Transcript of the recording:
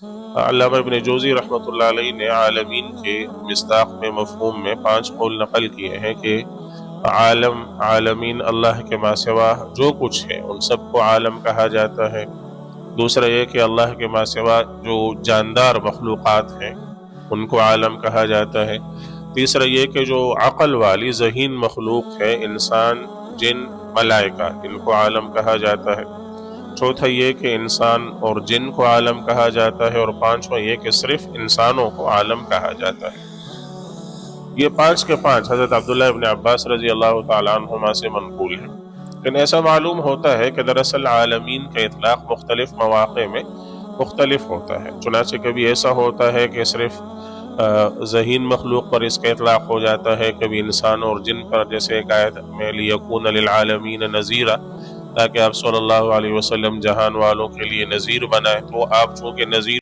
علامہ ابن جوزی رحمۃ اللہ علیہ نے عالمین کے مصداق میں مفہوم میں 5 قول نقل کیے ہیں کہ عالم، عالمین اللہ کے ماں سوا جو کچھ ہے ان سب کو عالم کہا جاتا ہے۔ دوسرا یہ کہ اللہ کے ماں سوا جو جاندار مخلوقات ہیں ان کو عالم کہا جاتا ہے۔ تیسرا یہ کہ جو عقل والی ذہین مخلوق ہے، انسان، جن، ملائکہ، ان کو عالم کہا جاتا ہے۔ چوتھا یہ کہ انسان اور جن کو عالم کہا جاتا ہے، اور پانچواں یہ کہ صرف انسانوں کو عالم کہا جاتا ہے۔ یہ 5 کے 5 حضرت عبداللہ ابن عباس رضی اللہ تعالیٰ عنہما سے منقول ہیں۔ لیکن ایسا معلوم ہوتا ہے کہ دراصل عالمین کا اطلاق مختلف مواقع میں مختلف ہوتا ہے۔ چنانچہ کبھی ایسا ہوتا ہے کہ صرف ذہین مخلوق پر اس کا اطلاق ہو جاتا ہے، کبھی انسان اور جن پر، جیسے ایک آیت میں لِيَكُونَ لِلْعَالَمِينَ نَذِيرًا، تاکہ آپ صلی اللہ علیہ وسلم جہان والوں کے لیے نذیر بنائے۔ تو آپ چونکہ نذیر